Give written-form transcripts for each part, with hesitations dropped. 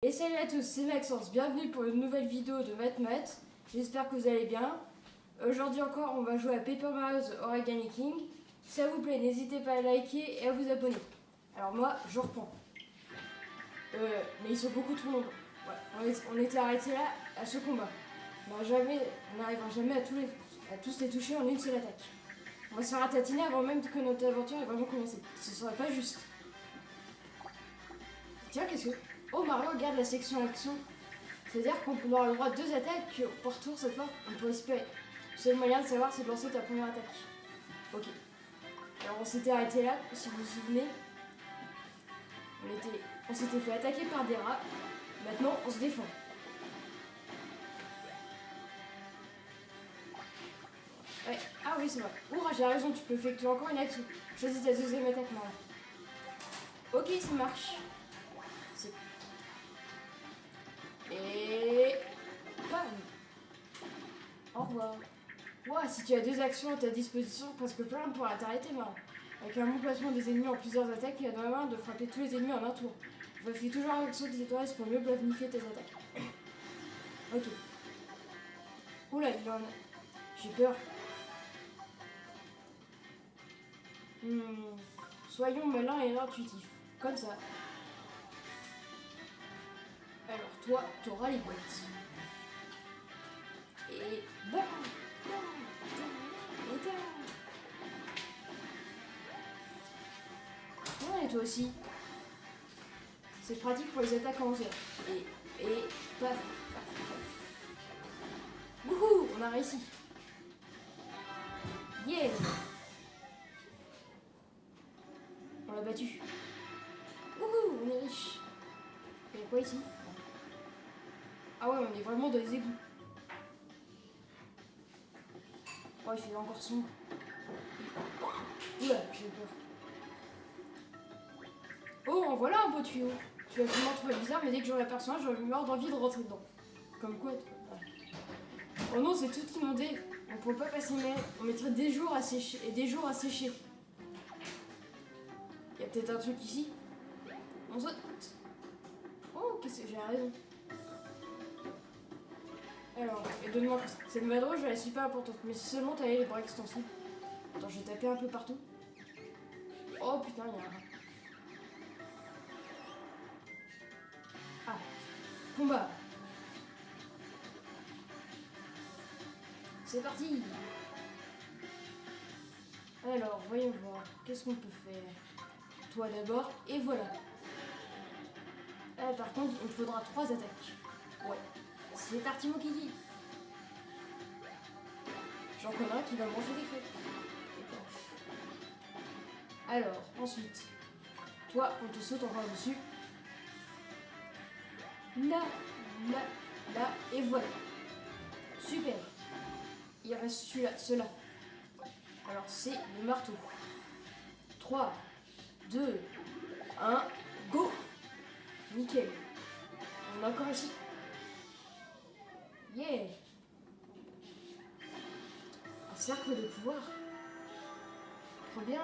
Et salut à tous, c'est Maxence, bienvenue pour une nouvelle vidéo de Math. J'espère que vous allez bien. Aujourd'hui encore, on va jouer à Paper Mario's Origami King. Si ça vous plaît, n'hésitez pas à liker et à vous abonner. Alors moi, je reprends. Mais ils sont beaucoup trop nombreux. Ouais, on était arrêté là à ce combat. On n'arrivera jamais à tous les toucher en une seule attaque. On va se faire ratatiner avant même que notre aventure ait vraiment commencé. Ce serait pas juste. Tiens, qu'est-ce que... Oh, Mario, regarde la section action. C'est-à-dire qu'on aura le droit à 2 attaques par tour cette fois. On peut espérer. Le seul moyen de savoir, c'est de lancer ta première attaque. Ok. Alors, on s'était arrêté là, si vous vous souvenez. On s'était fait attaquer par des rats. Maintenant, on se défend. Ouais. Ah oui, c'est vrai. Ouah, j'ai raison, tu peux effectuer encore une action. Choisis ta deuxième attaque, Mario. Ok, ça marche. Et... bam. Au revoir. Ouah, si tu as 2 actions à ta disposition, presque plein pourra t'arrêter, Mario. Avec un bon placement des ennemis en plusieurs attaques, il y a dans la main de frapper tous les ennemis en un tour. Vérifie toujours avec saut des étoiles pour mieux planifier tes attaques. Ok. Oula, il en a... J'ai peur. Soyons malins et intuitifs. Comme ça. Alors toi, t'auras les boîtes. Et bam, bam, bam, et bam. Ouais, et toi aussi. C'est pratique pour les attaques en hauteur. Et paf, paf, paf. Wouhou, on a réussi. Yeah. On l'a battu. Wouhou, on est riche. Il y a quoi ici? Ah ouais, on est vraiment dans les égouts. Oh, il fait encore sombre. Oula, j'ai peur. Oh, en voilà un beau tuyau. Tu vas sûrement trouver bizarre, mais dès que j'aurai l'aperçois, j'aurai mort d'envie de rentrer dedans. Comme quoi, oh non, c'est tout inondé. On ne pourrait pas passer, mais on mettrait des jours à sécher et des jours à sécher. Il y a peut-être un truc ici. On saute. Oh, qu'est-ce que j'ai raison. Alors, et donne-moi ça. Cette madrose, elle est super importante. Mais si seulement t'avais les bras extensibles. Attends, je vais taper un peu partout. Oh putain, il y a un rat. Ah, combat. C'est parti. Alors, voyons voir. Qu'est-ce qu'on peut faire? Toi d'abord, et voilà. Ah, par contre, il me faudra 3 attaques. Ouais. C'est parti, mon kiki. J'en connais un qui va manger des crêpes. Alors, ensuite, toi, on te saute encore dessus. Là, là, là, et voilà. Super. Il reste cela. Alors, c'est le marteau. 3, 2, 1, go. Nickel. On a encore ici. Yeah. Un cercle de pouvoir. Trop bien.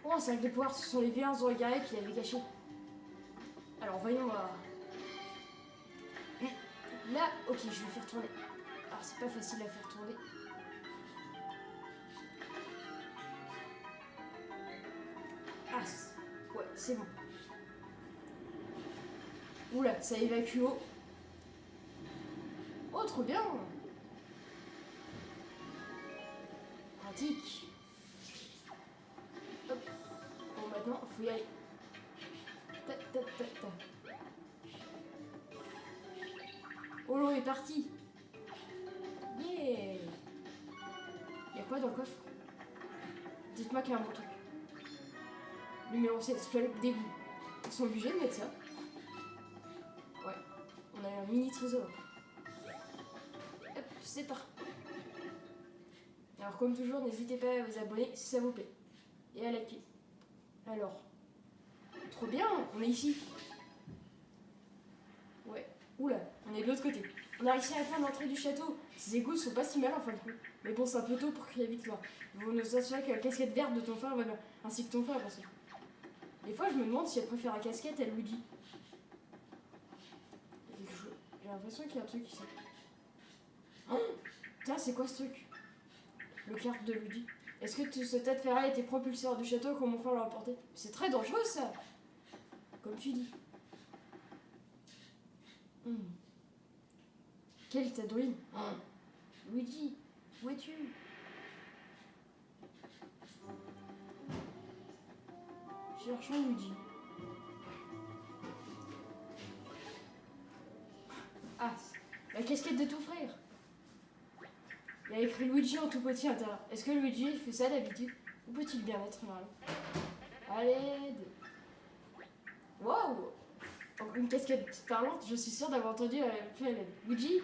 Oh, un cercle de pouvoir, ce sont les vilains Zorigare qui l'avaient caché. Alors, voyons voir. Là, ok, je vais faire tourner. Alors, c'est pas facile à faire tourner. Ah, ouais, c'est bon. Oula, ça évacue haut. Oh, trop bien. Pratique. Hop. Bon, maintenant, faut y aller. Ta, ta, ta, ta. Oh, l'eau est parti. Yeah. Y'a quoi dans le coffre? Dites-moi qu'il y a un bon truc. Numéro 7, toilette d'égout. Ils sont obligés de mettre ça. Ouais, on a un mini trésor. Hop, c'est parti. Alors comme toujours, n'hésitez pas à vous abonner si ça vous plaît. Et à liker. Alors, trop bien, on est ici. Ouais, oula, on est de l'autre côté. On a réussi à atteindre l'entrée du château. Ces égouts sont pas si mal en fin de compte. Mais bon, c'est un peu tôt pour crier victoire. Vous nous assurez que la casquette verte de ton frère va bien. Ainsi que ton frère, bien sûr. Des fois, je me demande si elle préfère la casquette à Luigi. J'ai l'impression qu'il y a un truc ici. Oh, tiens, c'est quoi ce truc? Le carte de Luigi. Est-ce que ce tête ferraille était propulsé hors du château comme mon frère l'a emporté? C'est très dangereux ça. Comme tu dis. Quelle tête de Luigi, où es-tu? Cherchons Luigi. Ah, la casquette de ton frère. Il y a écrit Luigi en tout petit à l'intérieur. Est-ce que Luigi fait ça d'habitude? Où peut-il bien être, Mario? À l'aide. Waouh! Une casquette parlante, je suis sûre d'avoir entendu la Luigi,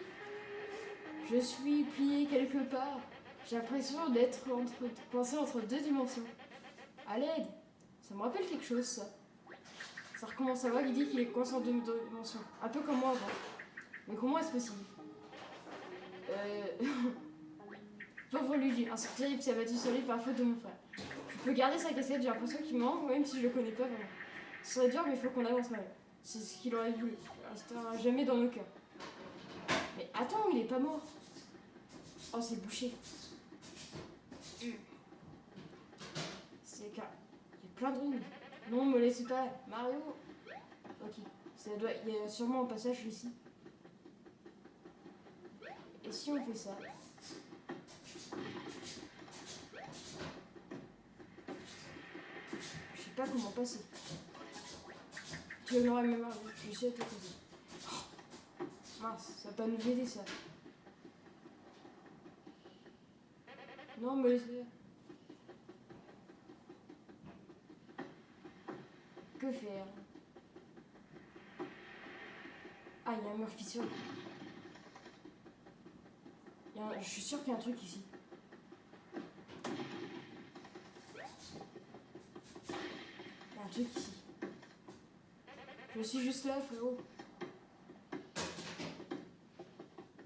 je suis plié quelque part. J'ai l'impression d'être coincé entre deux dimensions. À l'aide. Ça me rappelle quelque chose, ça. Ça recommence à voir, il dit qu'il est coincé en deux dimensions. Un peu comme moi avant. Mais comment est-ce possible? Pauvre Luigi, un sort terrible s'est abattu sur lui par faute de mon frère. Je peux garder sa casquette, j'ai l'impression qu'il me manque, même si je le connais pas vraiment. Ce serait dur, mais il faut qu'on avance mal. C'est ce qu'il aurait voulu. Il restera jamais dans nos cœurs. Mais attends, il est pas mort. Oh, c'est bouché. C'est car il y a plein de ruines. Non, me laissez pas. Mario. Ok. Il y a sûrement un passage ici. Et si on fait ça? Je sais pas comment passer. Tu en aurais même marre. Je suis à tes côtés. Oh, mince, ça va pas nous aider ça. Non, me laissez. Que faire? Ah, il y a un mur fissuré. Je suis sûre qu'il y a un truc ici. Il y a un truc ici. Je suis juste là, frérot.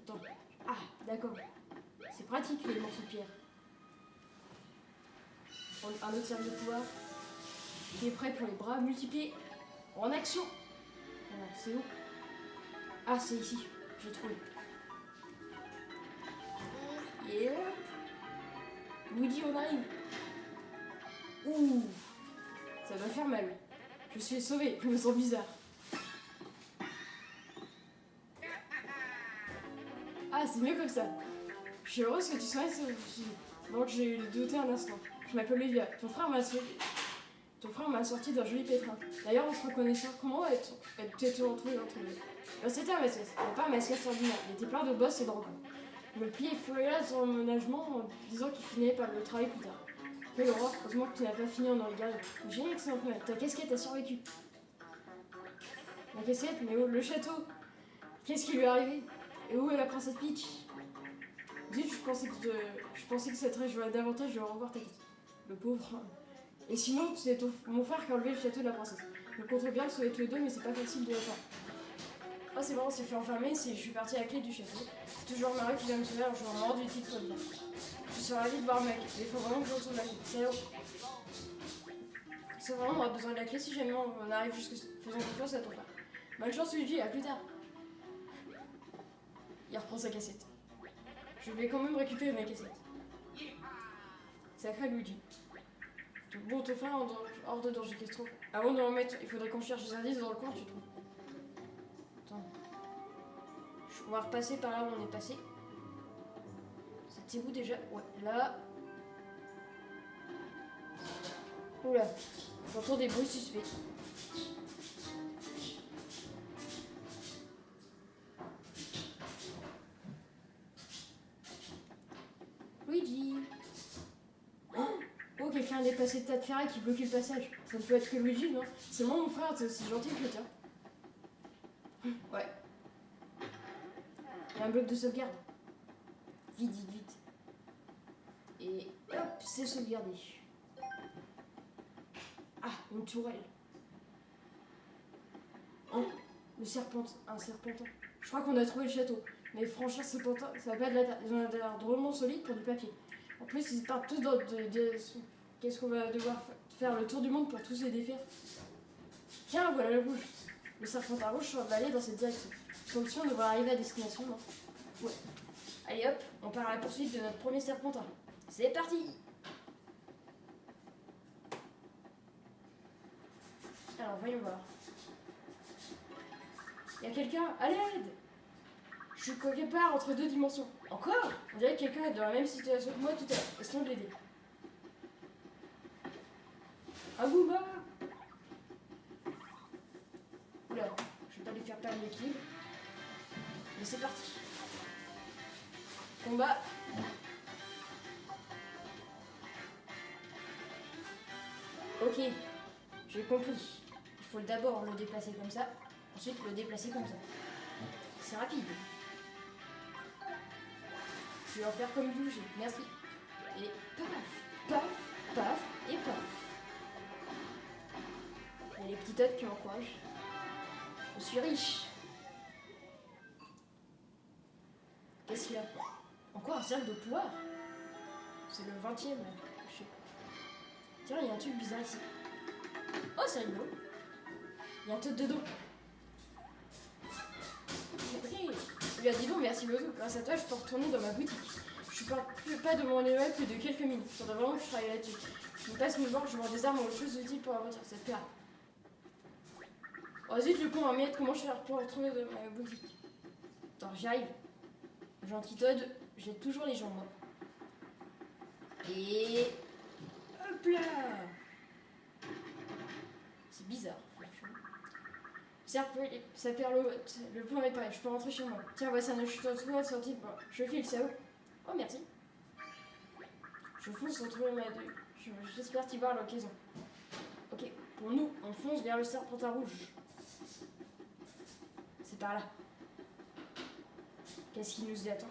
Attends. Ah, d'accord. C'est pratique les morceaux de pierre. Un autre cercle de pouvoir qui est prêt pour les bras multipliés en action. Alors, c'est où? Ah, c'est ici. J'ai trouvé. Et Luigi, on arrive. Ouh, ça va faire mal. Je suis sauvée, je me sens bizarre. Ah, c'est mieux comme ça. Je suis heureuse que tu sois sauvé. Donc j'ai douté un instant. Je m'appelle Olivia. Ton frère m'a sorti d'un joli pétrin. D'ailleurs, on se reconnaissait. Comment t'es retrouvé entre nous? C'était un masquette. Mais pas un masquette ordinaire. Il était plein de bosses et de rencontres. Je me pliais furieusement sur mon nagement en disant qu'il finissait par le travail plus tard. Quelle horreur, heureusement que tu n'as pas fini en regardant. J'ai une excellente nouvelle. Ta casquette a survécu. La casquette, mais où le château? Qu'est-ce qui lui est arrivé? Et où est la princesse Peach? Dites, je pensais que ça te réjouirait davantage de revoir ta casquette. Le pauvre. Et sinon, c'est mon frère qui a enlevé le château de la princesse. Je compte bien le sauver tous les deux, mais c'est pas facile de l'attendre. Ah, c'est bon, on s'est fait enfermer, je suis partie à la clé du château. C'est toujours Marie qui vient me sauver un jour mort du titre de bien. Je suis ravie de voir mec, mais il faut vraiment que je retrouve la clé. C'est vraiment, on aura besoin de la clé si jamais on arrive jusque. Faisons confiance à ton frère. Bonne chance, Luigi, à plus tard. Il reprend sa cassette. Je vais quand même récupérer ma cassette. Sacré Luigi. Bon, ton frère hors de danger, qu'est-ce que tu trouves? Avant de le remettre, il faudrait qu'on cherche des indices dans le coin, tu trouves? Attends. On va repasser par là où on est passé. C'était où déjà? Ouais, là. Oula, j'entends des bruits suspects. Luigi. Oh, quelqu'un a dépassé le tas de ferraille qui bloquait le passage. Ça ne peut être que Luigi, non? C'est moi, mon frère, c'est aussi gentil que le tien. Ouais. Il y a un bloc de sauvegarde. Vite, vite, vite. Et hop, c'est sauvegardé. Ah, une tourelle. Oh, un serpentin. Je crois qu'on a trouvé le château. Mais franchir ce serpentin, ça va pas de la terre. Ils ont l'air drôlement solide pour du papier. En plus, ils partent tous dans qu'est-ce qu'on va devoir faire le tour du monde pour tous les défaire? Tiens, voilà le rouge. Le serpentin rouge va aller dans cette direction. Fonction devrait arriver à destination, non? Ouais. Allez hop, on part à la poursuite de notre premier serpentin. C'est parti! Alors, voyons voir. Il y a quelqu'un? À l'aide! Je suis quelque part entre deux dimensions. Encore? On dirait que quelqu'un est dans la même situation que moi tout à l'heure. Essayons de l'aider. Agumba! Oula, je vais pas lui faire perdre l'équilibre. Mais c'est parti. Combat. Ok, j'ai compris. Il faut d'abord le déplacer comme ça, ensuite le déplacer comme ça. C'est rapide. Je vais en faire comme bouger. Merci. Et paf, paf, paf et paf. Il y a les petits tots qui m'encouragent. Je suis riche. Qu'est-ce qu'il y a? Encore un cercle de pouvoir? C'est le 20e. Je sais pas. Tiens, il y a un truc bizarre ici. Oh, c'est rigolo. Il y a un tot dedans. Il lui a dit donc merci beaucoup. Grâce à toi, je peux retourner dans ma boutique. Je ne pas de mon éval plus de quelques minutes. Il faudrait vraiment que je travaille là-dessus. Je me passe me voir, je vends des armes ou autre chose utile pour la voiture. C'est pire. Oh zut, le con va m'aider. Comment je fais pour retourner dans ma boutique? Attends, j'y arrive. Gentil Todd, j'ai toujours les jambes, moi. Et... hop là! C'est bizarre. Certes, ça perd le plan est pareil, je peux rentrer chez moi. Tiens, voici un acheteur de souvent sorti. Bon, je file, ça où? Oh, merci. Je fonce retrouver ma deux. J'espère t'y voir à l'occasion. Ok, pour nous, on fonce vers le serpentin rouge. C'est par là. Qu'est-ce qui nous y attend?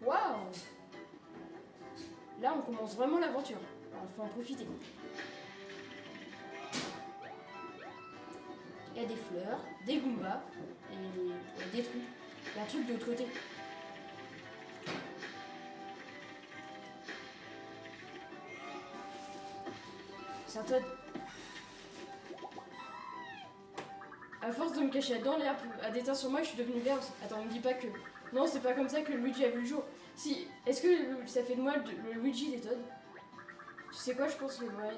Waouh! Là, on commence vraiment l'aventure. Alors, il faut en profiter. Il y a des fleurs, des goombas, et il y a des trucs. Il y a un truc de l'autre côté. C'est un Todd. À force de me cacher dans l'herbe, à déteindre sur moi, je suis devenue verte. Attends, on me dit pas que... Non, c'est pas comme ça que le Luigi a vu le jour. Si, est-ce que ça fait de moi le Luigi des Todd? Tu sais quoi, je pense que... Ouais,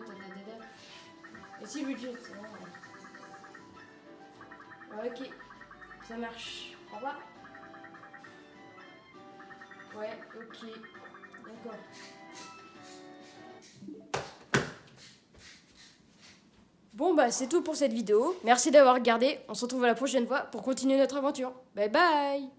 et si Luigi est... Ok, ça marche. Au revoir. Ouais, ok. D'accord. Bon bah c'est tout pour cette vidéo. Merci d'avoir regardé. On se retrouve la prochaine fois pour continuer notre aventure. Bye bye.